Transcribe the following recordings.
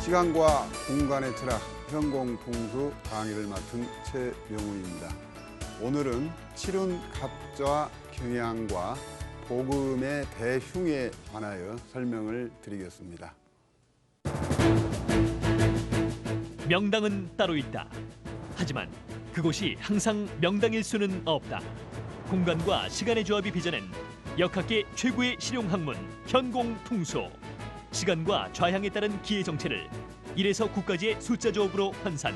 시간과 공간의 철학, 현공풍수 강의를 맡은 최명우입니다. 오늘은 칠운 갑좌 경향과 복음의 대흉에 관하여 설명을 드리겠습니다. 명당은 따로 있다. 하지만 그곳이 항상 명당일 수는 없다. 공간과 시간의 조합이 빚어낸 역학계 최고의 실용학문 현공풍수. 시간과 좌향에 따른 기의 정체를 1에서 9까지의 숫자 조합으로 환산,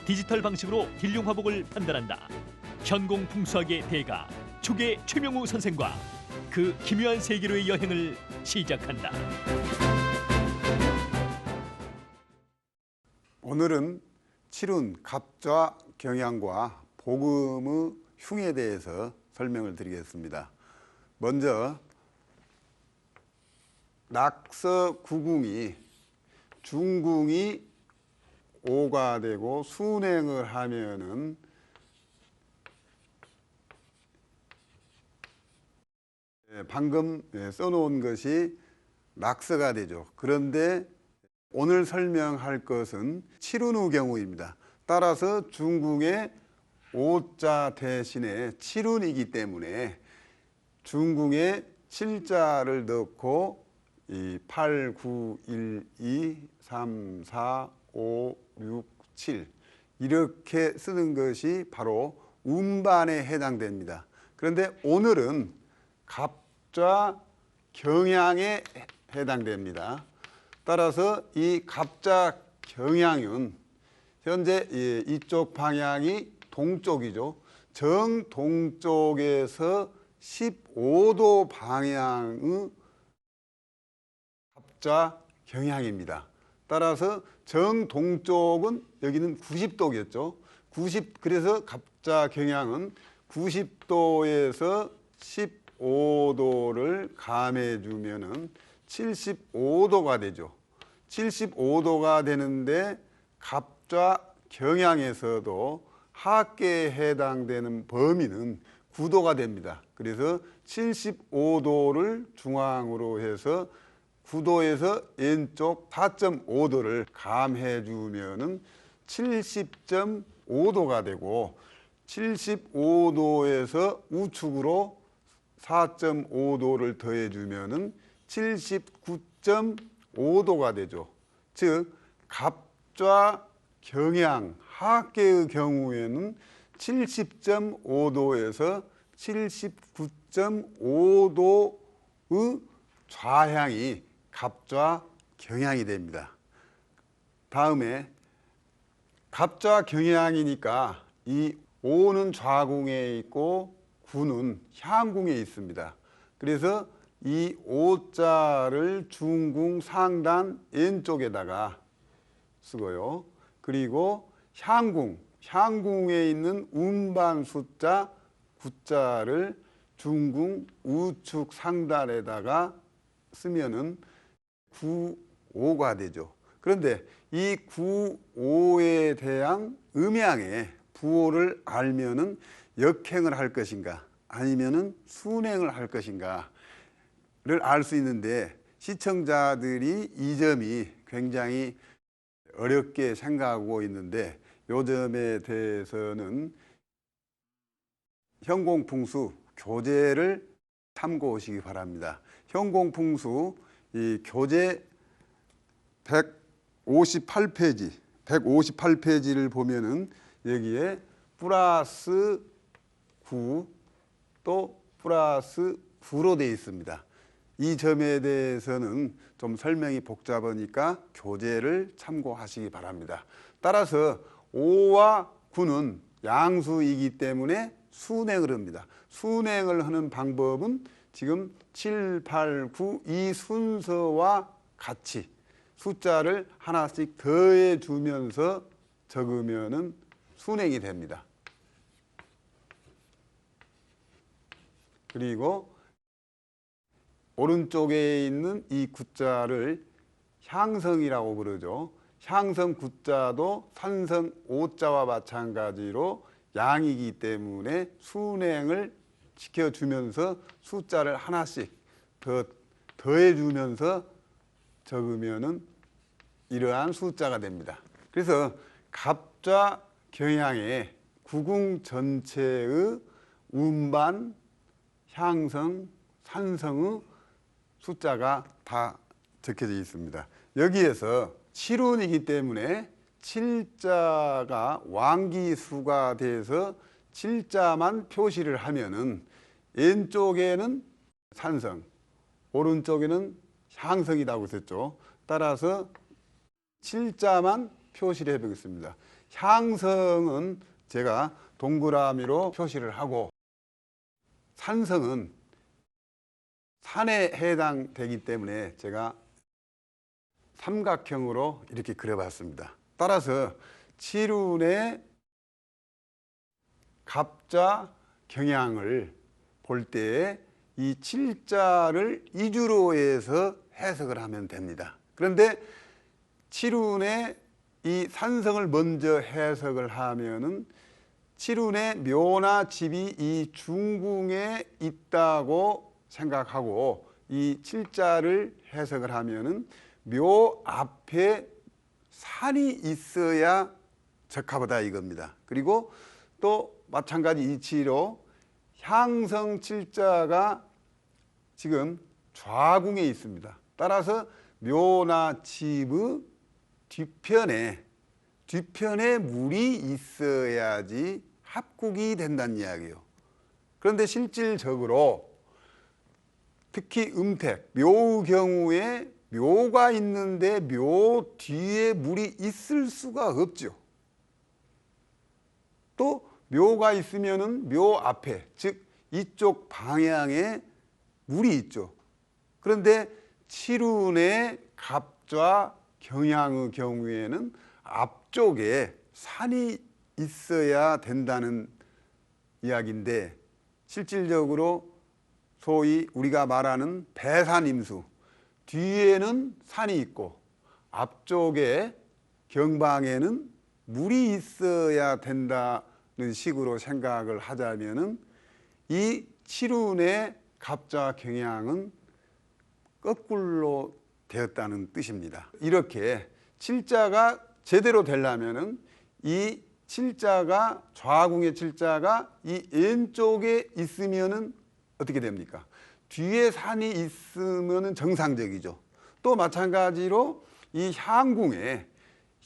디지털 방식으로 딜용 화복을 판단한다. 현공풍수학의 대가 초계 최명우 선생과 그 기묘한 세계로의 여행을 시작한다. 오늘은 칠운 갑좌 경향과 복음의 흉에 대해서 설명을 드리겠습니다. 먼저 낙서 구궁이 중궁이 5가 되고 순행을 하면은 방금 써놓은 것이 낙서가 되죠. 그런데 오늘 설명할 것은 칠운의 경우입니다. 따라서 중궁의 5자 대신에 칠운이기 때문에 중궁에 7자를 넣고 이 8, 9, 1, 2, 3, 4, 5, 6, 7 이렇게 쓰는 것이 바로 운반에 해당됩니다. 그런데 오늘은 갑좌 경향에 해당됩니다. 따라서 이 갑좌 경향은 현재 이쪽 방향이 동쪽이죠. 정동쪽에서 15도 방향의 갑좌 경향입니다. 따라서 정동쪽은 여기는 90도겠죠. 그래서 갑좌 경향은 90도에서 15도를 감해 주면은 75도가 되죠. 75도가 되는데 갑좌 경향에서도 하계에 해당되는 범위는 9도가 됩니다. 그래서 75도를 중앙으로 해서 9도에서 왼쪽 4.5도를 감해 주면은 70.5도가 되고 75도에서 우측으로 4.5도를 더해 주면은 79.5도가 되죠. 즉 갑좌 경향 하계의 경우에는 70.5도에서 79.5도의 좌향이 갑좌 경향이 됩니다. 다음에 갑좌 경향이니까 이 5는 좌궁에 있고 9는 향궁에 있습니다. 그래서 이 5자를 중궁 상단 왼쪽에다가 쓰고요. 그리고 향궁에 있는 운반 숫자 9자를 중궁 우측 상단에다가 쓰면은 9, 5가 되죠. 그런데 이 9, 5에 대한 음양의 부호를 알면은 역행을 할 것인가 아니면은 순행을 할 것인가를 알 수 있는데 시청자들이 이 점이 굉장히 어렵게 생각하고 있는데 이 점에 대해서는 현공풍수 교재를 참고하시기 바랍니다. 현공풍수 이 교재 158페이지를 보면은 여기에 플러스 9 또 플러스 9로 되어 있습니다. 이 점에 대해서는 좀 설명이 복잡하니까 교재를 참고하시기 바랍니다. 따라서 5와 9는 양수이기 때문에 순행을 합니다. 순행을 하는 방법은 지금 7, 8, 9 이 순서와 같이 숫자를 하나씩 더해 주면서 적으면은 순행이 됩니다. 그리고 오른쪽에 있는 이 9자를 향성이라고 그러죠. 향성 9자도 산성 5자와 마찬가지로 양이기 때문에 순행을 시켜주면서 숫자를 하나씩 더해주면서 적으면은 이러한 숫자가 됩니다. 그래서 갑좌 경향의 구궁 전체의 운반, 향성, 산성의 숫자가 다 적혀져 있습니다. 여기에서 7운이기 때문에 7자가 왕기수가 돼서 7자만 표시를 하면은 왼쪽에는 산성, 오른쪽에는 향성이라고 했었죠. 따라서 7자만 표시를 해보겠습니다. 향성은 제가 동그라미로 표시를 하고, 산성은 산에 해당되기 때문에 제가 삼각형으로 이렇게 그려봤습니다. 따라서 7운의 갑좌 경향을 볼 때에 이 7자를 이주로 해서 해석을 하면 됩니다. 그런데 7운의 이 산성을 먼저 해석을 하면은 7운의 묘나 집이 이 중궁에 있다고 생각하고, 이 7자를 해석을 하면은 묘 앞에 산이 있어야 적합하다 이겁니다. 그리고 또 마찬가지 이치로 향성 7자가 지금 좌궁에 있습니다. 따라서 묘나 집의 뒤편에 물이 있어야지 합국이 된다는 이야기예요. 그런데 실질적으로 특히 음택, 묘의 경우에 묘가 있는데 묘 뒤에 물이 있을 수가 없죠. 또 묘가 있으면은 묘 앞에, 즉 이쪽 방향에 물이 있죠. 그런데 7운의 갑좌 경향의 경우에는 앞쪽에 산이 있어야 된다는 이야기인데, 실질적으로 소위 우리가 말하는 배산임수, 뒤에는 산이 있고 앞쪽에 경방에는 물이 있어야 된다는 식으로 생각을 하자면은 이 7운의 갑좌 경향은 거꾸로 되었다는 뜻입니다. 이렇게 7자가 제대로 되려면은 이 7자가, 좌궁의 7자가 이 왼쪽에 있으면은 어떻게 됩니까? 뒤에 산이 있으면은 정상적이죠. 또 마찬가지로 이 향궁에,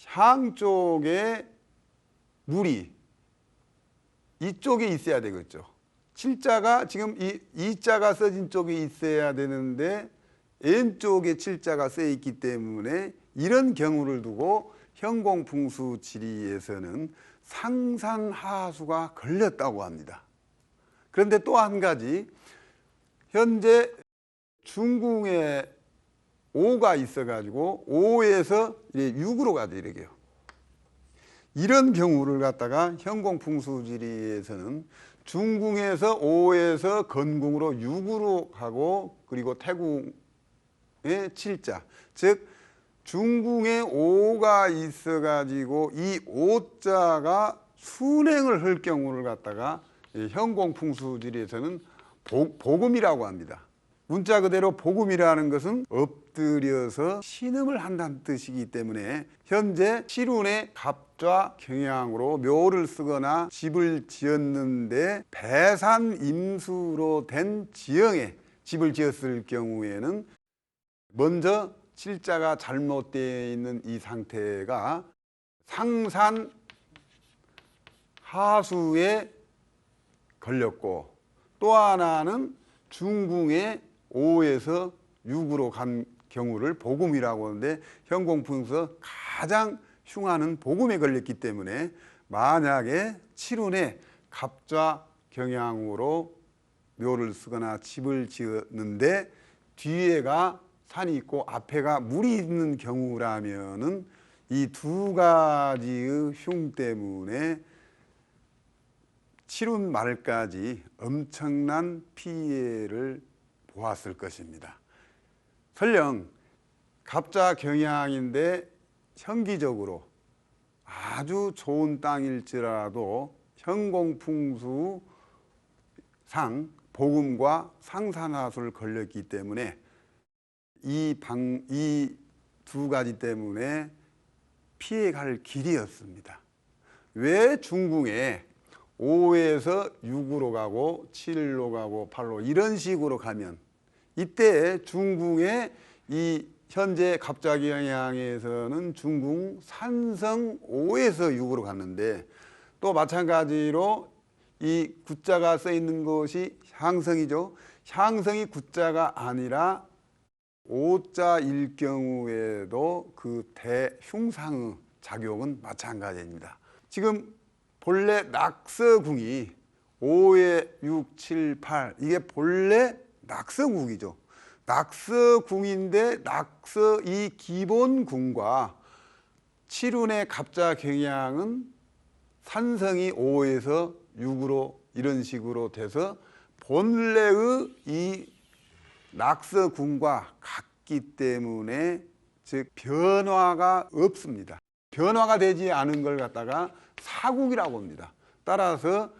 향 쪽에 물이 이쪽에 있어야 되겠죠. 7자가 지금 이 자가 써진 쪽에 있어야 되는데 왼쪽에 7자가 써 있기 때문에 이런 경우를 두고 현공풍수 지리에서는 상산하수가 걸렸다고 합니다. 그런데 또 한 가지, 현재 중궁에 5가 있어가지고 5에서 6으로 가죠. 이렇게요. 이런 경우를 갖다가 현공풍수지리에서는 중궁에서 5에서 건궁으로 6으로 가고, 그리고 태궁의 7자, 즉 중궁에 5가 있어가지고 이 5자가 순행을 할 경우를 갖다가 현공풍수지리에서는 복음이라고 합니다. 문자 그대로 복음이라는 것은 엎드려서 신음을 한다는 뜻이기 때문에 현재 7운의 갑좌 경향으로 묘를 쓰거나 집을 지었는데 배산임수로 된 지형에 집을 지었을 경우에는 먼저 7자가 잘못되어 있는 이 상태가 상산 하수에 걸렸고, 또 하나는 중궁에 5에서 6으로 간 경우를 복음이라고 하는데, 현공풍수에서 가장 흉하는 복음에 걸렸기 때문에 만약에 7운의 갑좌 경향으로 묘를 쓰거나 집을 지었는데 뒤에가 산이 있고 앞에가 물이 있는 경우라면은 이 두 가지의 흉 때문에 7운 말까지 엄청난 피해를 보았을 것입니다. 설령 갑좌 경향인데 현기적으로 아주 좋은 땅일지라도 현공풍수상 복음과 상산하수를 걸렸기 때문에 이 두 가지 때문에 피해갈 길이었습니다. 왜 중궁에 5에서 6으로 가고 7로 가고 8로 이런 식으로 가면 이때 중궁의 이 현재 갑자경향에서는 중궁 산성 5에서 6으로 갔는데 또 마찬가지로 이 구자가 써 있는 것이 향성이죠. 향성이 구자가 아니라 오자일 경우에도 그 대흉상의 작용은 마찬가지입니다. 지금 본래 낙서궁이 5에 6, 7, 8 이게 본래 낙서궁이죠. 낙서궁인데 낙서 이 기본궁과 칠운의 갑자 경향은 산성이 5에서 6으로 이런 식으로 돼서 본래의 이 낙서궁과 같기 때문에 즉 변화가 없습니다. 변화가 되지 않은 걸 갖다가 사국이라고 합니다. 따라서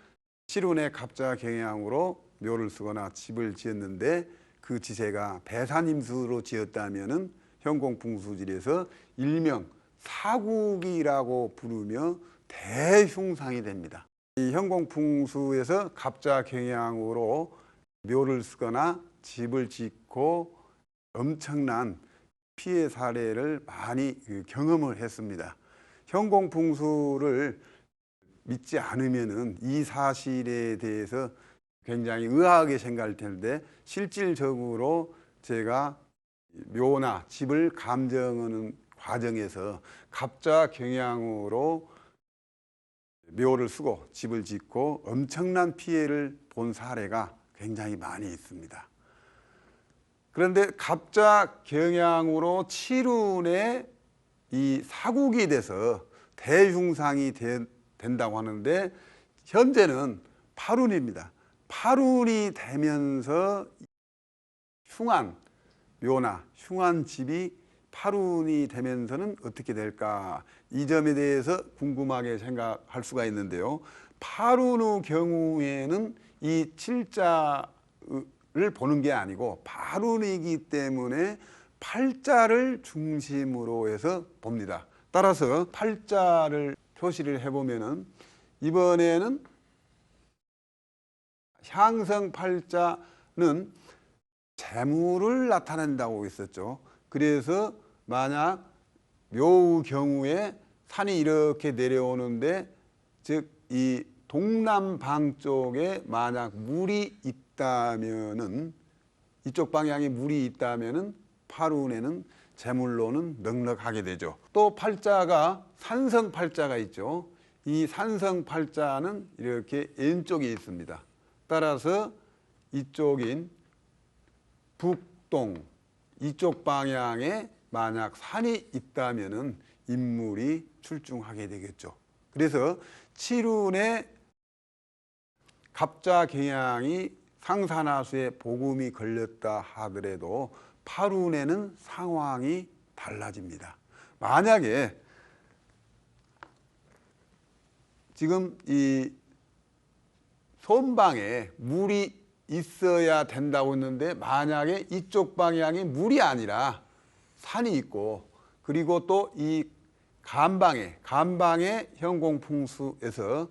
칠운의 갑자 경향으로 묘를 쓰거나 집을 지었는데 그 지세가 배산임수로 지었다면은 현공풍수질에서 일명 사국이라고 부르며 대흉상이 됩니다. 이 현공풍수에서 갑자 경향으로 묘를 쓰거나 집을 짓고 엄청난 피해 사례를 많이 경험을 했습니다. 현공풍수를 믿지 않으면은 이 사실에 대해서 굉장히 의아하게 생각할 텐데 실질적으로 제가 묘나 집을 감정하는 과정에서 갑자 경향으로 묘를 쓰고 집을 짓고 엄청난 피해를 본 사례가 굉장히 많이 있습니다. 그런데 갑자 경향으로 칠운에 이 사국이 돼서 대흉상이 된다고 하는데 현재는 팔운입니다. 팔운이 되면서 흉한 묘나 흉한 집이 팔운이 되면서는 어떻게 될까? 이 점에 대해서 궁금하게 생각할 수가 있는데요. 팔운의 경우에는 이 칠자를 보는 게 아니고 팔운이기 때문에 팔자를 중심으로 해서 봅니다. 따라서 팔자를 표시를 해보면은 이번에는 향성 팔자는 재물을 나타낸다고 했었죠. 그래서 만약 묘의 경우에 산이 이렇게 내려오는데 즉 이 동남방 쪽에 만약 물이 있다면은 이쪽 방향에 물이 있다면은 팔운에는 재물로는 넉넉하게 되죠. 또 팔자가 산성 팔자가 있죠. 이 산성 팔자는 이렇게 왼쪽에 있습니다. 따라서 이쪽인 북동 이쪽 방향에 만약 산이 있다면은 인물이 출중하게 되겠죠. 그래서 칠운의 갑자 경향이 상산하수에 복음이 걸렸다 하더라도 팔운에는 상황이 달라집니다. 만약에 지금 이 손방에 물이 있어야 된다고 했는데 만약에 이쪽 방향이 물이 아니라 산이 있고 그리고 또 이 간방에 현공풍수에서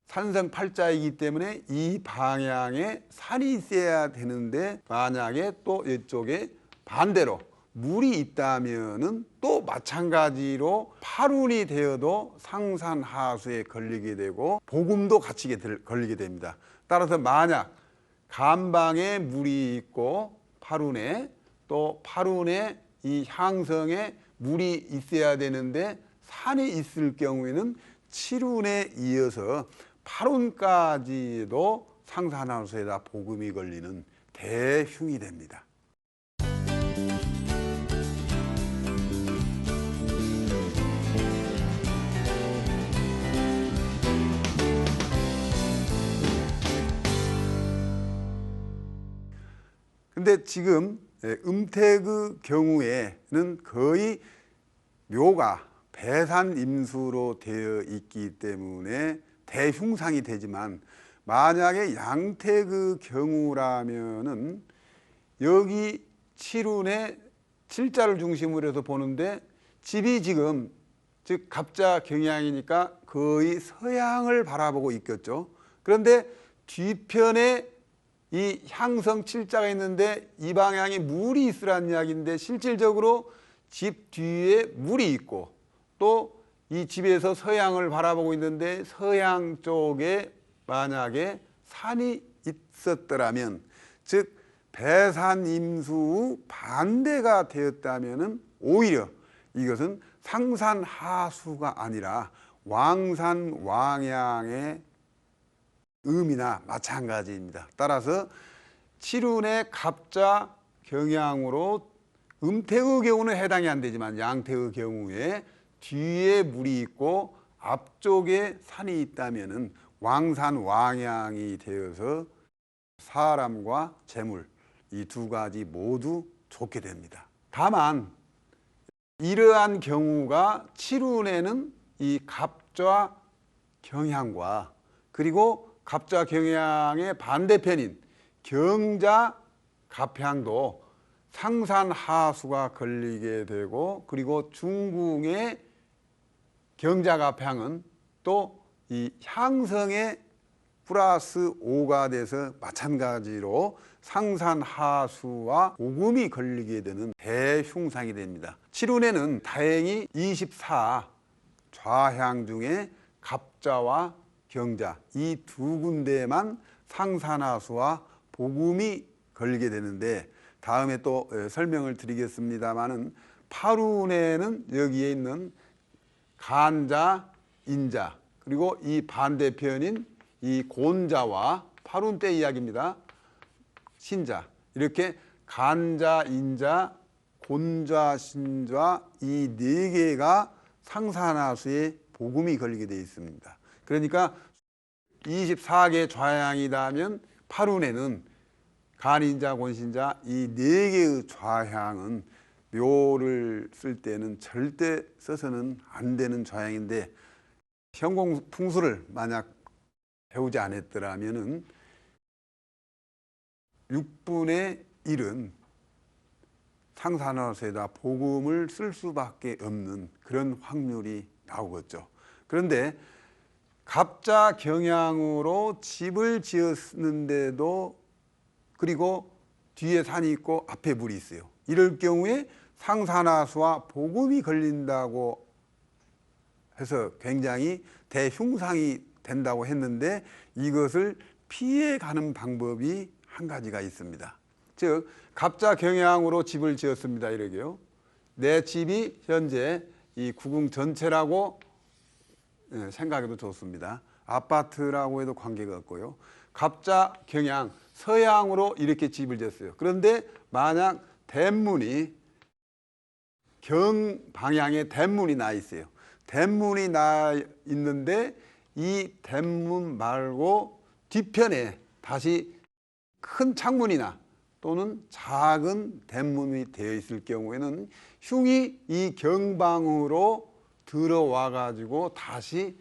산성 팔자이기 때문에 이 방향에 산이 있어야 되는데 만약에 또 이쪽에 반대로 물이 있다면은 또 마찬가지로 팔운이 되어도 상산하수에 걸리게 되고 복음도 같이 걸리게 됩니다. 따라서 만약 간방에 물이 있고 팔운에 또 팔운에 이 향성에 물이 있어야 되는데 산이 있을 경우에는 칠운에 이어서 팔운까지도 상산하수에다 복음이 걸리는 대흉이 됩니다. 근데 지금 음택의 경우에는 거의 묘가 배산임수로 되어 있기 때문에 대흉상이 되지만 만약에 양택의 경우라면은 여기 칠운에 칠자를 중심으로 해서 보는데 집이 지금 즉 갑자 경향이니까 거의 서양을 바라보고 있겠죠. 그런데 뒤편에 이 향성 7자가 있는데 이 방향에 물이 있으라는 이야기인데 실질적으로 집 뒤에 물이 있고 또 이 집에서 서양을 바라보고 있는데 서양 쪽에 만약에 산이 있었더라면 즉 배산임수 반대가 되었다면 오히려 이것은 상산하수가 아니라 왕산왕양의 의미나 마찬가지입니다. 따라서 칠운의 갑자 경향으로 음태의 경우는 해당이 안 되지만 양태의 경우에 뒤에 물이 있고 앞쪽에 산이 있다면 왕산왕양이 되어서 사람과 재물 이 두 가지 모두 좋게 됩니다. 다만 이러한 경우가 칠운에는 이 갑자 경향과 그리고 갑자 경향의 반대편인 경자 갑향도 상산하수가 걸리게 되고 그리고 중궁의 경자 갑향은 또 이 향성의 플러스 5가 돼서 마찬가지로 상산하수와 오금이 걸리게 되는 대흉상이 됩니다. 칠운에는 다행히 24 좌향 중에 갑자와 경자 이 두 군데만 상산하수와 복음이 걸리게 되는데 다음에 또 설명을 드리겠습니다만은 팔운에는 여기에 있는 간자, 인자 그리고 이 반대편인 이 곤자와 팔운 때 이야기입니다. 신자 이렇게 간자, 인자, 곤자, 신자 이 네 개가 상산하수에 복음이 걸리게 되어 있습니다. 그러니까 24개 좌향이라면 팔운에는 간인자, 곤신자 이 네 개의 좌향은 묘를 쓸 때는 절대 써서는 안 되는 좌향인데 현공 풍수를 만약 배우지 않았더라면은 6분의 1은 상산하수에다 복음을 쓸 수밖에 없는 그런 확률이 나오겠죠. 그런데 갑자 경향으로 집을 지었는데도 그리고 뒤에 산이 있고 앞에 물이 있어요. 이럴 경우에 상산하수와 복음이 걸린다고 해서 굉장히 대흉상이 된다고 했는데 이것을 피해가는 방법이 한 가지가 있습니다. 즉 갑자 경향으로 집을 지었습니다. 이러게요. 내 집이 현재 이 구궁 전체라고 생각해도 좋습니다. 아파트라고 해도 관계가 없고요. 갑자 경향 서양으로 이렇게 집을 지었어요. 그런데 만약 대문이 경방향에 대문이 나 있어요. 대문이 나 있는데 이 대문 말고 뒤편에 다시 큰 창문이나 또는 작은 대문이 되어 있을 경우에는 흉이 이 경방으로 들어와 가지고 다시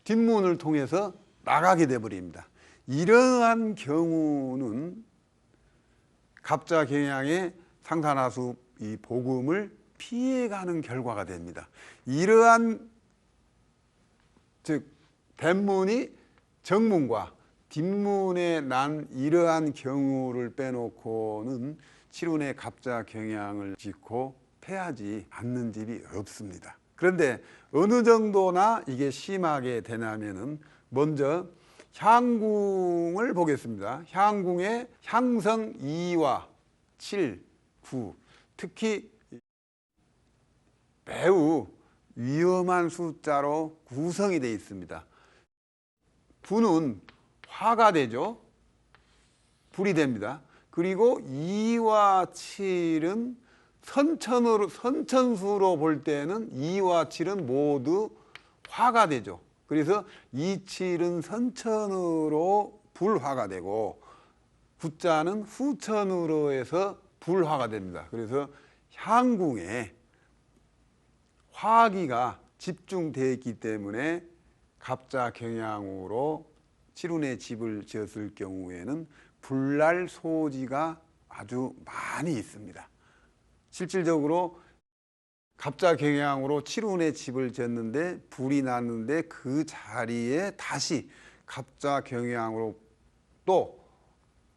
뒷문을 통해서 나가게 돼 버립니다. 이러한 경우는 갑자 경향의 상산하수 이 복음을 피해가는 결과가 됩니다. 이러한 즉 대문이 정문과 뒷문에 난 이러한 경우를 빼놓고는 칠운의 갑자 경향을 짓고 패하지 않는 집이 없습니다. 그런데 어느 정도나 이게 심하게 되냐면은 먼저 향궁을 보겠습니다. 향궁의 향성 2와 7, 9 특히 매우 위험한 숫자로 구성이 되어 있습니다. 9는 화가 되죠. 불이 됩니다. 그리고 2와 7은 선천수로 볼 때는 2와 7은 모두 화가 되죠. 그래서 2, 7은 선천으로 불화가 되고 9자는 후천으로 해서 불화가 됩니다. 그래서 향궁에 화기가 집중되어 있기 때문에 갑자 경향으로 칠운의 집을 지었을 경우에는 불날 소지가 아주 많이 있습니다. 실질적으로 갑자경향으로 칠운에 집을 졌는데 불이 났는데 그 자리에 다시 갑자경향으로 또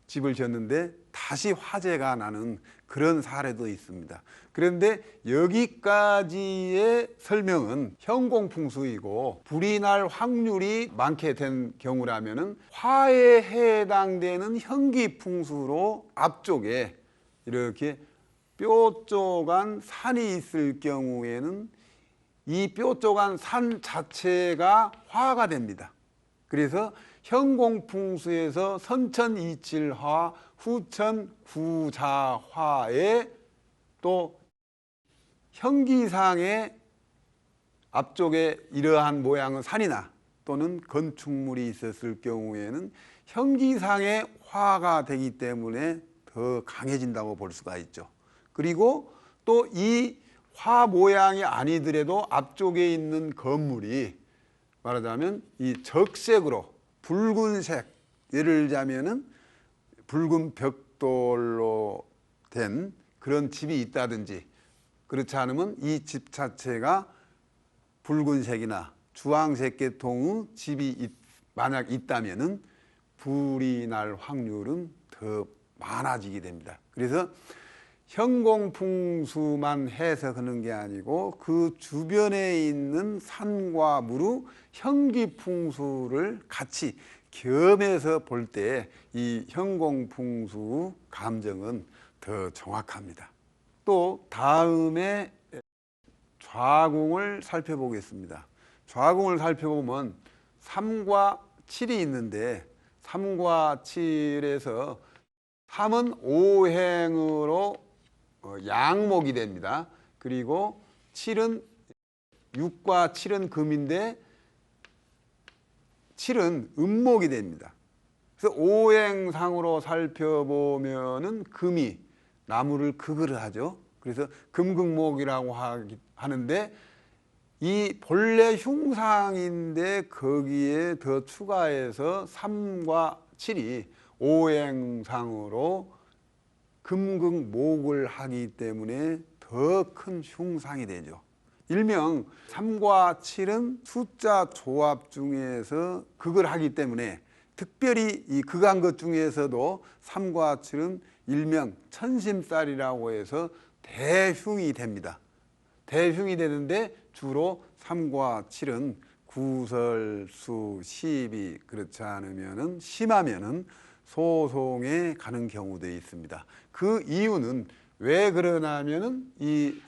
집을 졌는데 다시 화재가 나는 그런 사례도 있습니다. 그런데 여기까지의 설명은 현공풍수이고 불이 날 확률이 많게 된 경우라면은 화에 해당되는 현기풍수로 앞쪽에 이렇게 뾰족한 산이 있을 경우에는 이 뾰족한 산 자체가 화가 됩니다. 그래서 현공풍수에서 선천이칠화, 후천구자화에 또 현기상의 앞쪽에 이러한 모양의 산이나 또는 건축물이 있었을 경우에는 현기상의 화가 되기 때문에 더 강해진다고 볼 수가 있죠. 그리고 또 이 화 모양이 아니더라도 앞쪽에 있는 건물이 말하자면 이 적색으로 붉은색, 예를 들자면은 붉은 벽돌로 된 그런 집이 있다든지, 그렇지 않으면 이 집 자체가 붉은색이나 주황색 계통의 집이 만약 있다면은 불이 날 확률은 더 많아지게 됩니다. 그래서 현공풍수만 해석하는 게 아니고 그 주변에 있는 산과 무르 현기풍수를 같이 겸해서 볼 때 이 현공풍수 감정은 더 정확합니다. 또 다음에 좌궁을 살펴보겠습니다. 좌궁을 살펴보면 3과 7이 있는데 3과 7에서 3은 오행으로 양목이 됩니다. 그리고 7은 6과 7은 금인데 7은 음목이 됩니다. 그래서 오행상으로 살펴보면은 금이 나무를 극을 하죠. 그래서 금극목이라고 하는데 이 본래 흉상인데 거기에 더 추가해서 3과 7이 오행상으로 금극목을 하기 때문에 더 큰 흉상이 되죠. 일명 3과 7은 숫자 조합 중에서 극을 하기 때문에 특별히 이 극한 것 중에서도 3과 7은 일명 천심살이라고 해서 대흉이 됩니다. 대흉이 되는데 주로 3과 7은 구설수, 시비, 그렇지 않으면은 심하면은 소송에 가는 경우도 있습니다. 그 이유는 왜 그러냐면은 이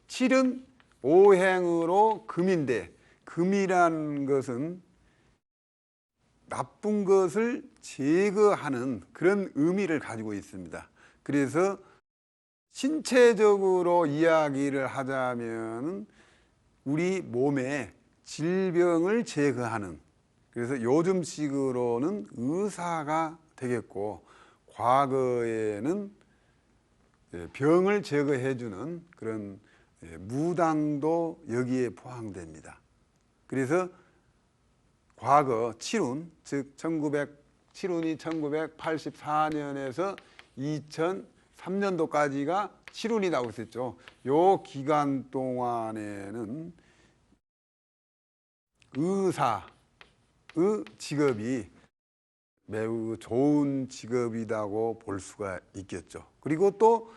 7은 오행으로 금인데 금이란 것은 나쁜 것을 제거하는 그런 의미를 가지고 있습니다. 그래서 신체적으로 이야기를 하자면 우리 몸에 질병을 제거하는, 그래서 요즘식으로는 의사가 되겠고 과거에는 병을 제거해주는 그런 무당도 여기에 포함됩니다. 그래서 과거 칠운, 즉 7운이 1984년에서 2003년도까지가 칠운이라고 했었죠. 요 기간 동안에는 의사의 직업이 매우 좋은 직업이라고 볼 수가 있겠죠. 그리고 또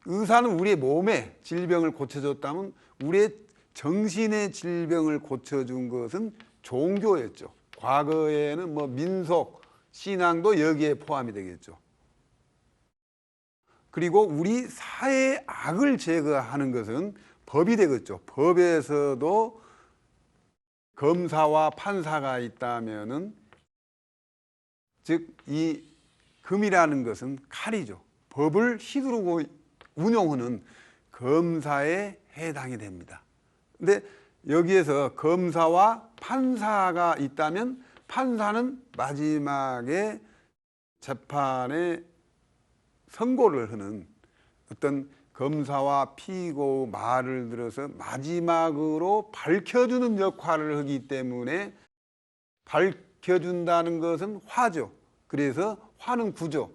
의사는 우리의 몸의 질병을 고쳐줬다면 우리의 정신의 질병을 고쳐준 것은 종교였죠. 과거에는 뭐 민속, 신앙도 여기에 포함이 되겠죠. 그리고 우리 사회의 악을 제거하는 것은 법이 되겠죠. 법에서도 검사와 판사가 있다면은, 즉 이 금이라는 것은 칼이죠. 법을 휘두르고 운용하는 검사에 해당이 됩니다. 근데 여기에서 검사와 판사가 있다면 판사는 마지막에 재판에 선고를 하는 어떤 검사와 피고 말을 들어서 마지막으로 밝혀주는 역할을 하기 때문에 밝혀준다는 것은 화죠. 그래서 화는 구죠.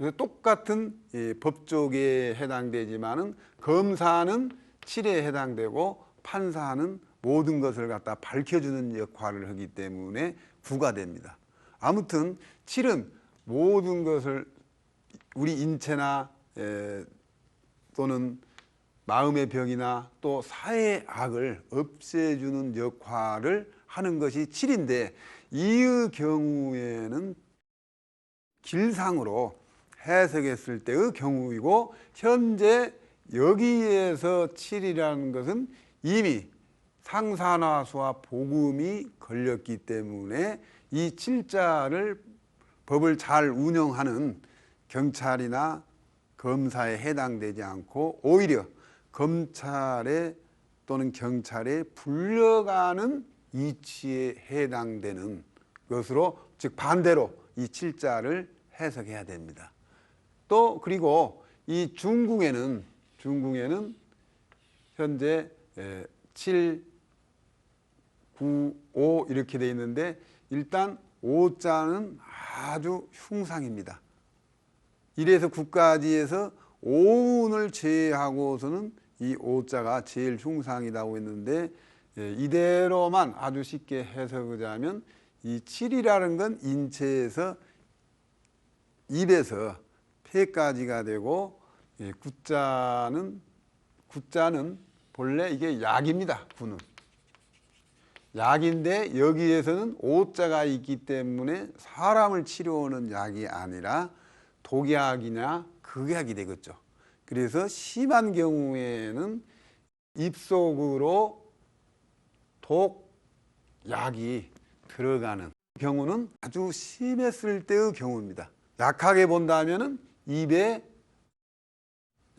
그래서 똑같은 법조계에 해당되지만은 검사는 칠에 해당되고 판사는 모든 것을 갖다 밝혀주는 역할을 하기 때문에 구가 됩니다. 아무튼 칠은 모든 것을 우리 인체나 또는 마음의 병이나 또 사회의 악을 없애주는 역할을 하는 것이 칠인데, 이의 경우에는 길상으로 해석했을 때의 경우이고, 현재 여기에서 칠이라는 것은 이미 상산화수와 복음이 걸렸기 때문에 이 칠자를 법을 잘 운영하는 경찰이나 검사에 해당되지 않고 오히려 검찰에 또는 경찰에 불려가는 이치에 해당되는 것으로, 즉 반대로 이 칠자를 해석해야 됩니다. 또 그리고 이 중궁에는 현재 7, 9, 5 이렇게 돼 있는데, 일단 5자는 아주 흉상입니다. 1에서 9까지에서 5운을 제외하고서는 이 5자가 제일 흉상이라고 했는데, 이대로만 아주 쉽게 해석하자면 이 7이라는 건 인체에서 입에서 폐까지가 되고, 구자는 본래 이게 약입니다. 구는 약인데 여기에서는 5자가 있기 때문에 사람을 치료하는 약이 아니라 독약이나 극약이 되겠죠. 그래서 심한 경우에는 입속으로 독약이 들어가는 경우는 아주 심했을 때의 경우입니다. 약하게 본다면은 입에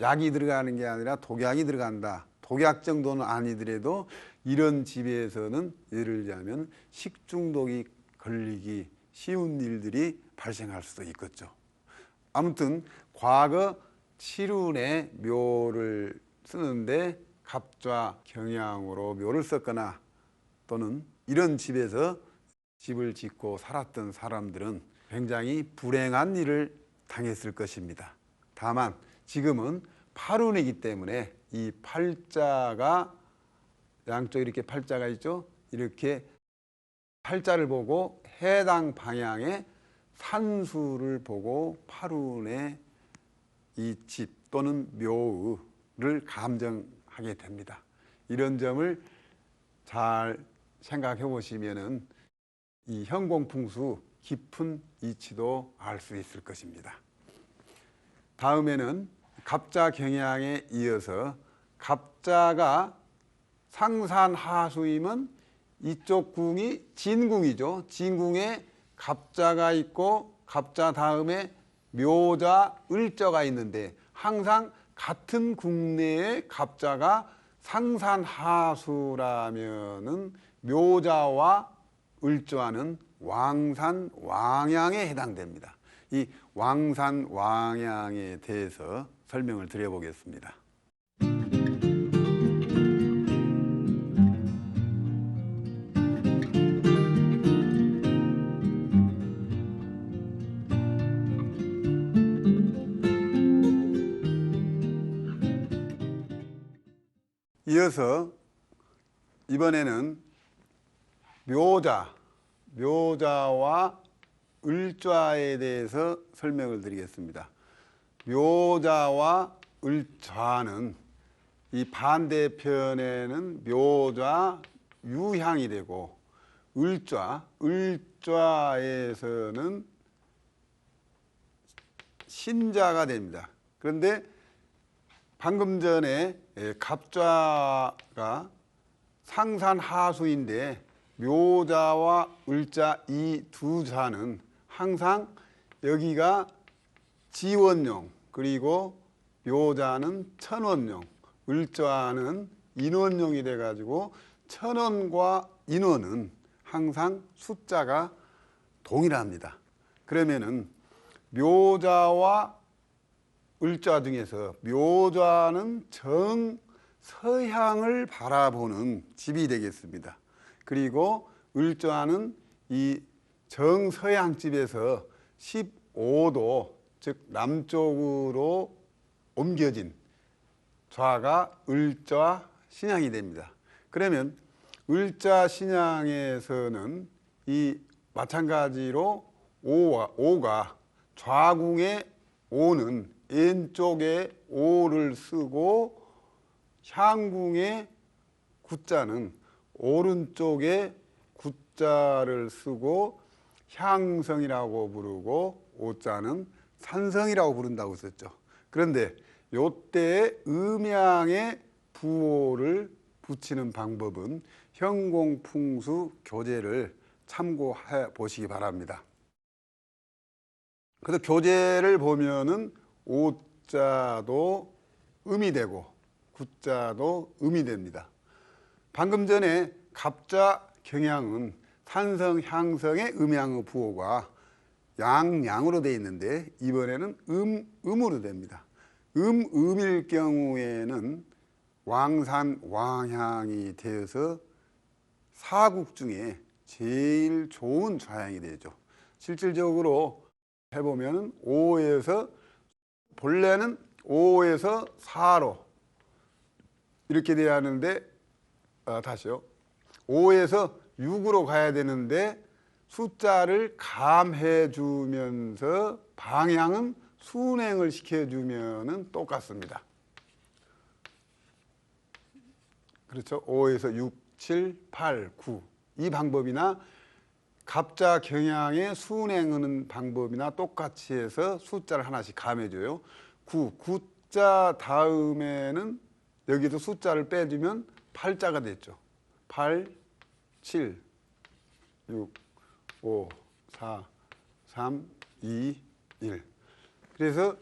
약이 들어가는 게 아니라 독약이 들어간다. 독약 정도는 아니더라도 이런 집에서는 예를 들자면 식중독이 걸리기 쉬운 일들이 발생할 수도 있겠죠. 아무튼 과거 칠운의 묘를 쓰는데 갑좌 경향으로 묘를 썼거나 또는 이런 집에서 집을 짓고 살았던 사람들은 굉장히 불행한 일을 당했을 것입니다. 다만 지금은 팔운이기 때문에 이 팔자가 양쪽 이렇게 팔자가 있죠. 이렇게 팔자를 보고 해당 방향의 산수를 보고 팔운의 이 집 또는 묘를 감정하게 됩니다. 이런 점을 잘 생각해 보시면은 이 현공풍수 깊은 이치도 알 수 있을 것입니다. 다음에는 갑자 경향에 이어서 갑자가 상산하수이면 이쪽 궁이 진궁이죠. 진궁에 갑자가 있고 갑자 다음에 묘자, 을자가 있는데 항상 같은 궁 내에 갑자가 상산하수라면은 묘자와 을자는 왕산, 왕양에 해당됩니다. 이 왕산, 왕양에 대해서 설명을 드려보겠습니다. 이어서 이번에는 묘자와 을좌에 대해서 설명을 드리겠습니다. 묘자와 을좌는 이 반대편에는 묘자 유향이 되고, 을좌에서는 신자가 됩니다. 그런데 방금 전에 갑좌가 상산하수인데 묘자와 을자 이 두 자는 항상 여기가 지원용, 그리고 묘자는 천원용, 을자는 인원용이 돼가지고 천원과 인원은 항상 숫자가 동일합니다. 그러면은 묘자와 을자 중에서 묘자는 정서향을 바라보는 집이 되겠습니다. 그리고 을자는 이 정서향 집에서 15도 즉 남쪽으로 옮겨진 좌가 을좌 신양이 됩니다. 그러면 을좌 신양에서는 이 마찬가지로 오가 좌궁의 오는 왼쪽에 오를 쓰고 향궁의 구자는 오른쪽에 구자를 쓰고 향성이라고 부르고 오자는 산성이라고 부른다고 했었죠. 그런데 요때 음양에 부호를 붙이는 방법은 현공풍수 교재를 참고해 보시기 바랍니다. 그래서 교재를 보면은 오자도 음이 되고 구자도 음이 됩니다. 방금 전에 갑자 경향은 산성 향성의 음양의 부호가 양양으로 되어 있는데 이번에는 음으로 됩니다. 음일 경우에는 왕산 왕향이 되어서 사국 중에 제일 좋은 좌향이 되죠. 실질적으로 해보면 5에서 본래는 5에서 4로 이렇게 돼야 하는데 다시요. 5에서 6으로 가야 되는데 숫자를 감해 주면서 방향은 순행을 시켜주면 똑같습니다. 그렇죠. 5에서 6, 7, 8, 9 이 방법이나 갑자 경향의 순행하는 방법이나 똑같이 해서 숫자를 하나씩 감해줘요. 9자 다음에는 여기서 숫자를 빼주면 8자가 됐죠. 8, 7, 6, 5, 4, 3, 2, 1. 그래서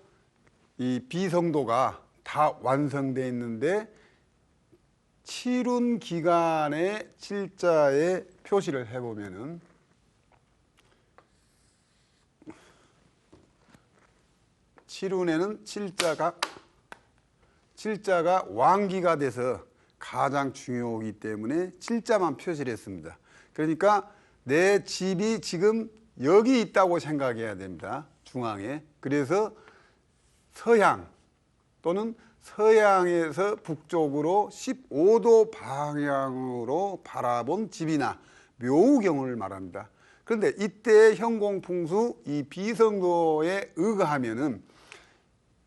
이 비성도가 다 완성되어 있는데 칠운 기간의 칠자에 표시를 해보면은 칠운에는 칠자가 왕기가 돼서 가장 중요하기 때문에 칠자만 표시를 했습니다. 그러니까 내 집이 지금 여기 있다고 생각해야 됩니다. 중앙에. 그래서 서향 또는 서양에서 북쪽으로 15도 방향으로 바라본 집이나 묘경을 말합니다. 그런데 이때 현공풍수 이 비성도에 의거하면은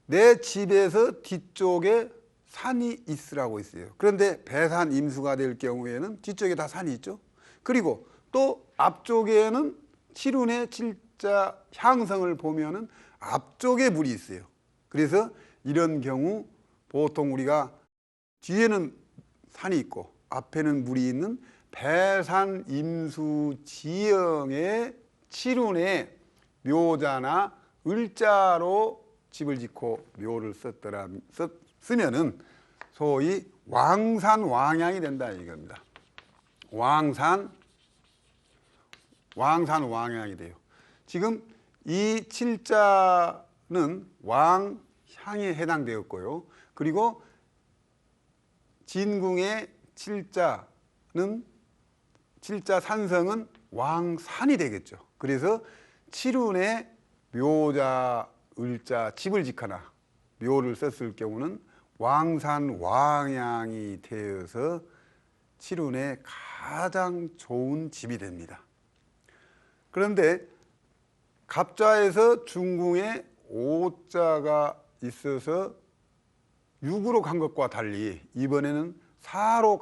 내 집에서 뒤쪽에 산이 있으라고 있어요. 그런데 배산 임수가 될 경우에는 뒤쪽에 다 산이 있죠. 그리고 또 앞쪽에는 칠운의 칠자 향성을 보면은 앞쪽에 물이 있어요. 그래서 이런 경우 보통 우리가 뒤에는 산이 있고 앞에는 물이 있는 배산 임수 지형의 칠운의 묘자나 을자로 집을 짓고 묘를 쓰면은 소위 왕산 왕향이 된다 이겁니다. 왕산 왕향이 돼요. 지금 이 칠자는 왕향에 해당되었고요. 그리고 진궁의 칠자는 칠자 산성은 왕산이 되겠죠. 그래서 칠운의 묘자 을자 집을 짓거나 묘를 썼을 경우는 왕산 왕향이 되어서 칠운에 가장 좋은 집이 됩니다. 그런데 갑자에서 중궁에 오자가 있어서 6으로 간 것과 달리 이번에는 4로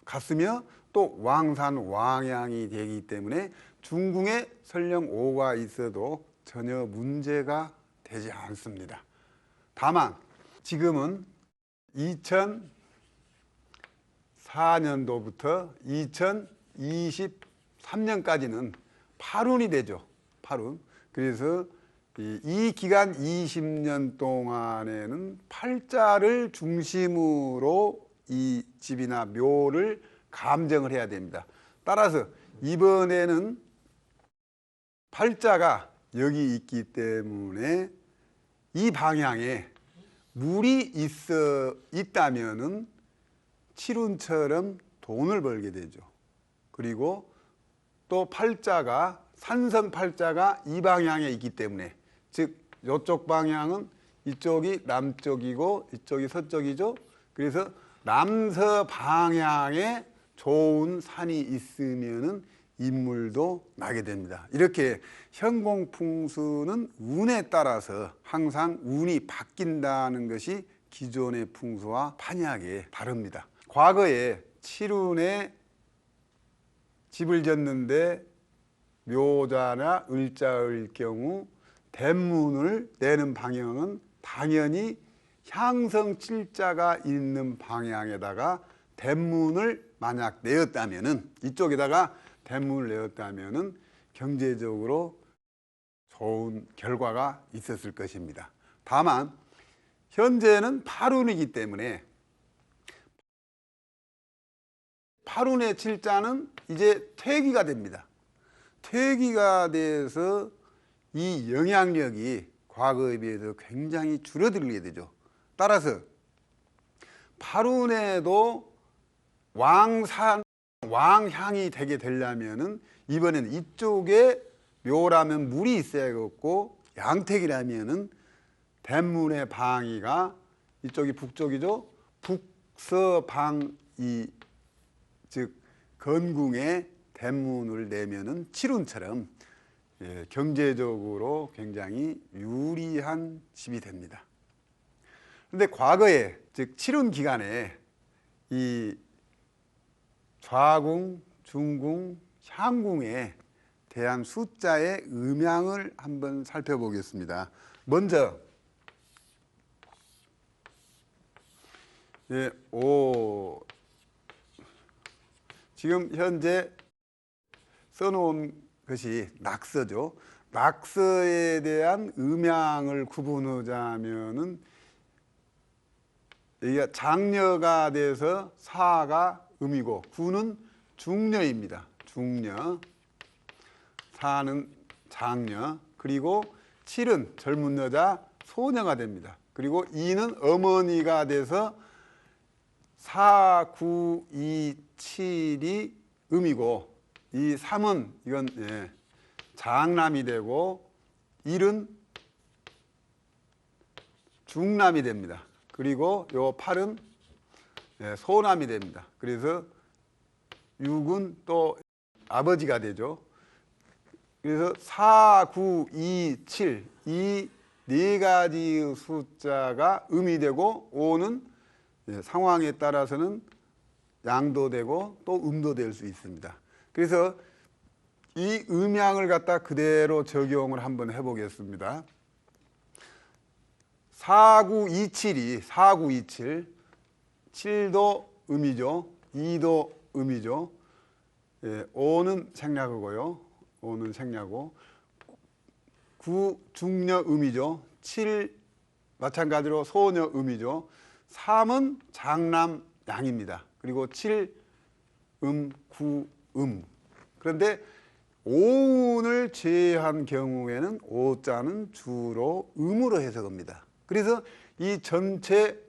갔으며 또 왕산 왕향이 되기 때문에 중궁에 설령 5가 있어도 전혀 문제가 되지 않습니다. 다만 지금은 2004년도부터 2023년까지는 8운이 되죠. 8운. 그래서 이 기간 20년 동안에는 팔자를 중심으로 이 집이나 묘를 감정을 해야 됩니다. 따라서 이번에는 팔자가 여기 있기 때문에 이 방향에 물이 있다면은 칠운처럼 돈을 벌게 되죠. 그리고 또 팔자가 산성 팔자가 이 방향에 있기 때문에 즉 이쪽 방향은 이쪽이 남쪽이고 이쪽이 서쪽이죠. 그래서 남서 방향에 좋은 산이 있으면은 인물도 나게 됩니다. 이렇게 현공풍수는 운에 따라서 항상 운이 바뀐다는 것이 기존의 풍수와 판이하게 다릅니다. 과거에 칠운에 집을 짓는데 묘자나 을자일 경우 대문을 내는 방향은 당연히 향성 칠자가 있는 방향에다가 대문을 만약 내었다면은, 이쪽에다가 대문을 내었다면은 경제적으로 좋은 결과가 있었을 것입니다. 다만 현재는 팔운이기 때문에 팔운의 칠자는 이제 퇴기가 됩니다. 퇴기가 돼서 이 영향력이 과거에 비해서 굉장히 줄어들게 되죠. 따라서 팔운에도 왕향이 되게 되려면은 이번에는 이쪽에 묘라면 물이 있어야겠고, 양택이라면은 대문의 방위가 이쪽이 북쪽이죠. 북서방이, 즉 건궁에 대문을 내면은 칠운처럼 경제적으로 굉장히 유리한 집이 됩니다. 그런데 과거에, 즉 칠운 기간에 이 좌궁, 중궁, 향궁에 대한 숫자의 음양을 한번 살펴보겠습니다. 먼저 지금 현재 써놓은 것이 낙서죠. 낙서에 대한 음양을 구분하자면은 여기가 장녀가 돼서 사가 음이고 구는 중녀입니다. 중녀, 사는 장녀, 그리고 칠은 젊은 여자 소녀가 됩니다. 그리고 이는 어머니가 돼서 4, 9, 2, 7이 음이고, 이 3은 이건 장남이 되고, 1은 중남이 됩니다. 그리고 요 8은 소남이 됩니다. 그래서 6은 또 아버지가 되죠. 그래서 4, 9, 2, 7 이 네 가지 숫자가 음이 되고, 5는 상황에 따라서는 양도 되고 또 음도 될 수 있습니다. 그래서 이 음양을 갖다 그대로 적용을 한번 해보겠습니다. 4927이 4927, 7도 음이죠. 2도 음이죠. 5는 생략이고요. 5는 생략고, 9 중녀 음이죠. 7 마찬가지로 소녀 음이죠. 3은 장남 양입니다. 그리고 7 9 그런데 오운을 제외한 경우에는 오자는 주로 음으로 해석합니다. 그래서 이 전체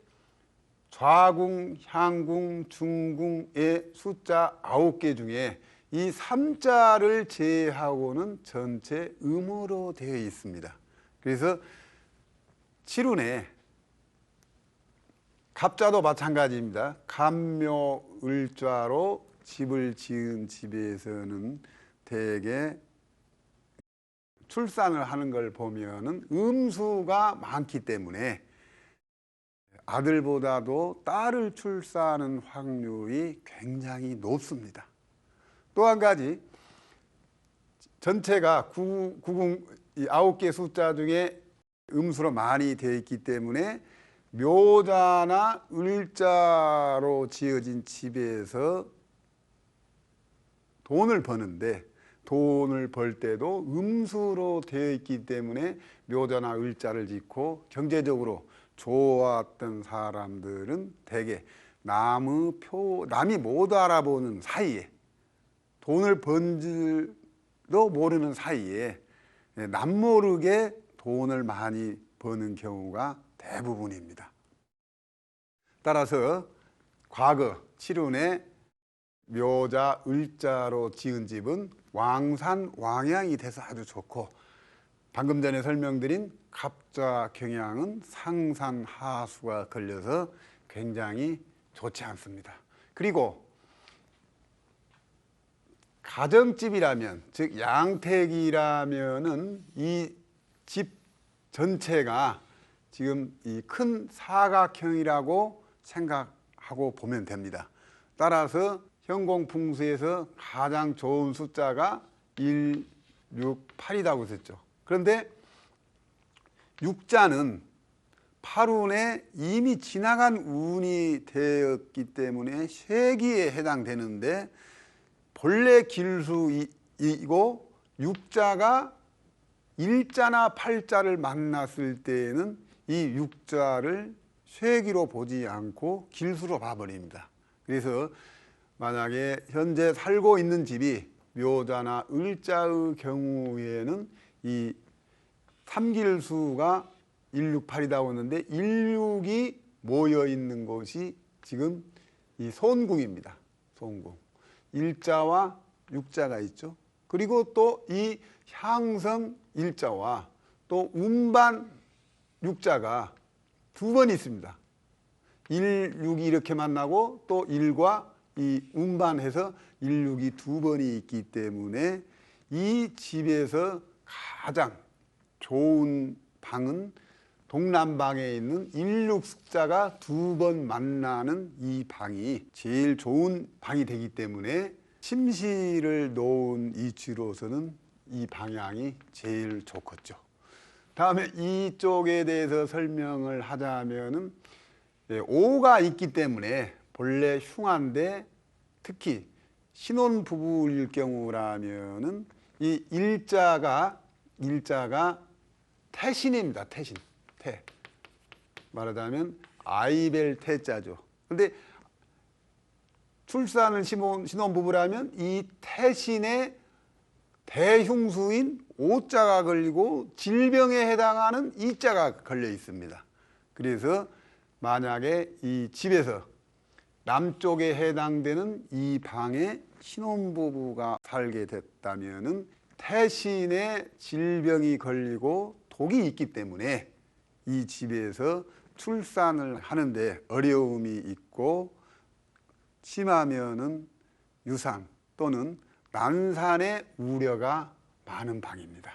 좌궁, 향궁, 중궁의 숫자 9개 중에 이 3자를 제외하고는 전체 음으로 되어 있습니다. 그래서 칠운에 갑자도 마찬가지입니다. 갑묘 을좌로 집을 지은 집에서는 대개 출산을 하는 걸 보면은 음수가 많기 때문에 아들보다도 딸을 출산하는 확률이 굉장히 높습니다. 또 한 가지, 전체가 9개 숫자 중에 음수로 많이 되어 있기 때문에 묘자나 을자로 지어진 집에서 돈을 버는데, 돈을 벌 때도 음수로 되어 있기 때문에 묘자나 을자를 짓고 경제적으로 좋았던 사람들은 대개 남이 못 알아보는 사이에, 돈을 번지도 모르는 사이에 남모르게 돈을 많이 버는 경우가 대부분입니다. 따라서 과거 칠운에 묘자 을자로 지은 집은 왕산 왕양이 돼서 아주 좋고, 방금 전에 설명드린 갑자 경향은 상산하수가 걸려서 굉장히 좋지 않습니다. 그리고 가정집이라면, 즉 양택이라면은 이 집 전체가 지금 이 큰 사각형이라고 생각하고 보면 됩니다. 따라서 현공풍수에서 가장 좋은 숫자가 1, 6, 8이라고 했었죠. 그런데 육자는 8운에 이미 지나간 운이 되었기 때문에 쇠기에 해당되는데, 본래 길수이고 육자가 일자나 팔자를 만났을 때에는 이 육자를 쇠기로 보지 않고 길수로 봐버립니다. 그래서 만약에 현재 살고 있는 집이 묘자나 을자의 경우에는 이 삼길수가 168이라고 하는데 16이 모여 있는 곳이 지금 이 손궁입니다. 손궁. 일자와 육자가 있죠. 그리고 또 이 향성 일자와 또 운반 육자가 두 번 있습니다. 1, 6이 이렇게 만나고 또 1과 이 운반해서 1, 6이 두 번이 있기 때문에 이 집에서 가장 좋은 방은 동남방에 있는 1, 6 숫자가 두 번 만나는 이 방이 제일 좋은 방이 되기 때문에 침실을 놓은 이치로서는 이 방향이 제일 좋겠죠. 다음에 이쪽에 대해서 설명을 하자면은 5가 있기 때문에 본래 흉한데, 특히 신혼부부일 경우라면은 이 일자가 태신입니다. 태신. 태. 말하자면 아이벨 태자죠. 근데 출산을 신혼부부라면 이 태신의 대흉수인 오자가 걸리고 질병에 해당하는 이자가 걸려 있습니다. 그래서 만약에 이 집에서 남쪽에 해당되는 이 방에 신혼부부가 살게 됐다면은 태신의 질병이 걸리고 독이 있기 때문에 이 집에서 출산을 하는데 어려움이 있고, 심하면은 유산 또는 난산의 우려가 많은 방입니다.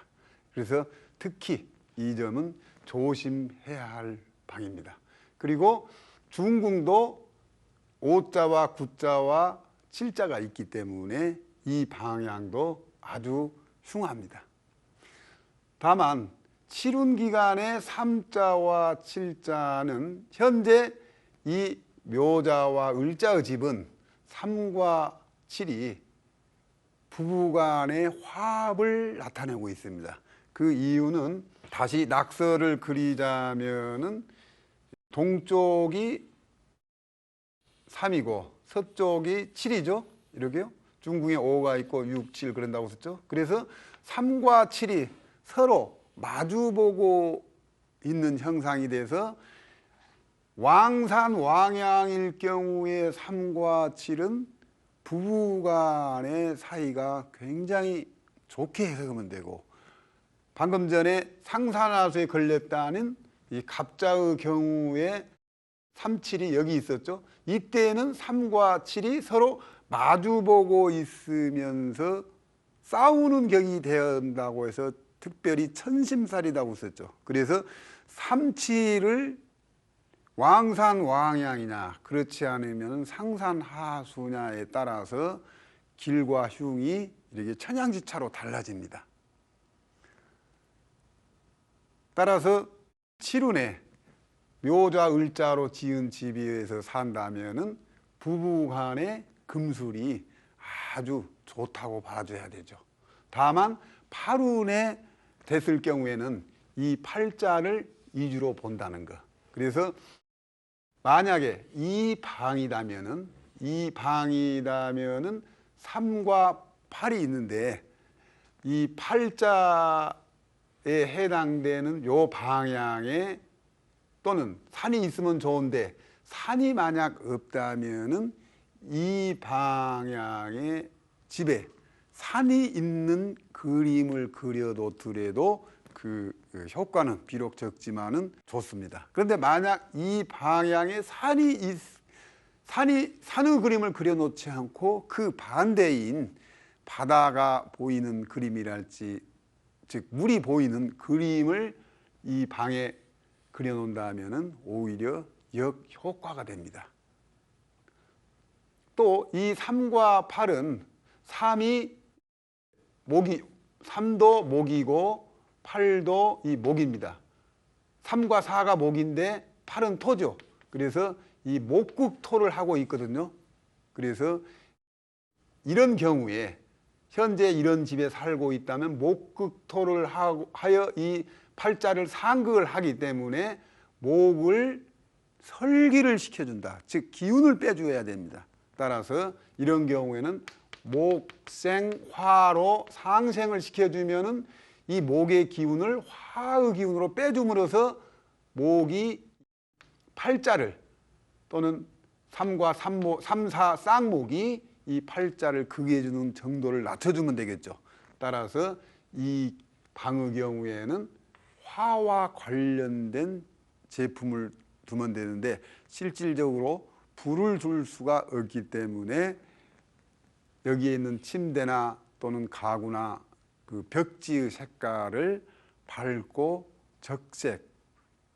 그래서 특히 이 점은 조심해야 할 방입니다. 그리고 중궁도 5자와 9자와 7자가 있기 때문에 이 방향도 아주 흉합니다. 다만 7운 기간의 3자와 7자는 현재 이 묘자와 을자의 집은 3과 7이 부부간의 화합을 나타내고 있습니다. 그 이유는 다시 낙서를 그리자면은 동쪽이 3이고 서쪽이 7이죠. 이렇게요. 중궁에 5가 있고 6, 7 그런다고 했죠. 그래서 3과 7이 서로 마주보고 있는 형상이 돼서 왕산 왕양일 경우에 3과 7은 부부간의 사이가 굉장히 좋게 해석하면 되고, 방금 전에 상산하수에 걸렸다는 이 갑자의 경우에 3, 7이 여기 있었죠. 이때는 3과 7이 서로 마주보고 있으면서 싸우는 격이 된다고 해서 특별히 천심살이라고 썼죠. 그래서 3, 7을 왕산 왕양이냐 그렇지 않으면 상산 하수냐에 따라서 길과 흉이 이렇게 천양지차로 달라집니다. 따라서 7운에 묘자 을자로 지은 집에서 산다면은 부부간의 금술이 아주 좋다고 봐줘야 되죠. 다만 8운에 됐을 경우에는 이 팔자를 이주로 본다는 것. 그래서 만약에 이 방이라면은 3과 8이 있는데 이 팔자에 해당되는 요 방향에 또는 산이 있으면 좋은데 산이 만약 없다면은 이 방향의 집에 산이 있는 그림을 그려놓더라도 그 효과는 비록 적지만은 좋습니다. 그런데 만약 이 방향에 산의 그림을 그려놓지 않고 그 반대인 바다가 보이는 그림이랄지, 즉 물이 보이는 그림을 이 방에 그려놓는다면은 오히려 역효과가 됩니다. 또 이 3과 8은 3이 목이 3도 목이고 8도 이 목입니다. 3과 4가 목인데 8은 토죠. 그래서 이 목극토를 하고 있거든요. 그래서 이런 경우에 현재 이런 집에 살고 있다면 목극토를 하여 이 팔자를 상극을 하기 때문에 목을 설기를 시켜준다. 즉 기운을 빼줘야 됩니다. 따라서 이런 경우에는 목생화로 상생을 시켜주면은 이 목의 기운을 화의 기운으로 빼줌으로써 목이 팔자를 또는 3과 3, 4 쌍목이 이 팔자를 극해주는 정도를 낮춰주면 되겠죠. 따라서 이 방의 경우에는 화와 관련된 제품을 두면 되는데 실질적으로 불을 둘 수가 없기 때문에 여기에 있는 침대나 또는 가구나 그 벽지의 색깔을 밝고 적색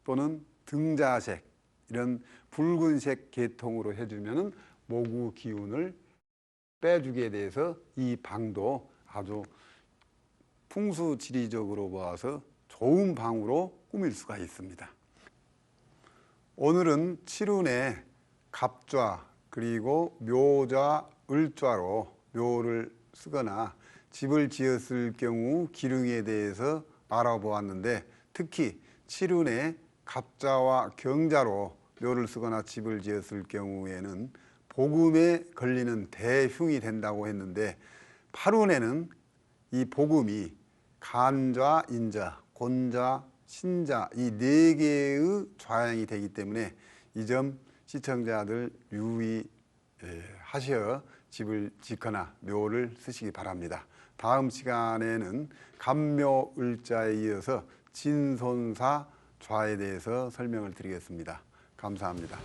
또는 등자색 이런 붉은색 계통으로 해주면은 목의 기운을 빼주게 돼서 이 방도 아주 풍수지리적으로 봐서 좋은 방으로 꾸밀 수가 있습니다. 오늘은 칠운의 갑좌 그리고 묘좌, 을좌로 묘를 쓰거나 집을 지었을 경우 기릉에 대해서 알아보았는데 특히 칠운의 갑좌와 경자로 묘를 쓰거나 집을 지었을 경우에는 복음에 걸리는 대흉이 된다고 했는데 팔운에는 이 복음이 간좌, 인좌, 곤좌, 신좌 이 4개의 좌양이 되기 때문에 이 점 시청자들 유의하셔 집을 짓거나 묘를 쓰시기 바랍니다. 다음 시간에는 갑묘 을자에 이어서 진손사 좌에 대해서 설명을 드리겠습니다. 감사합니다.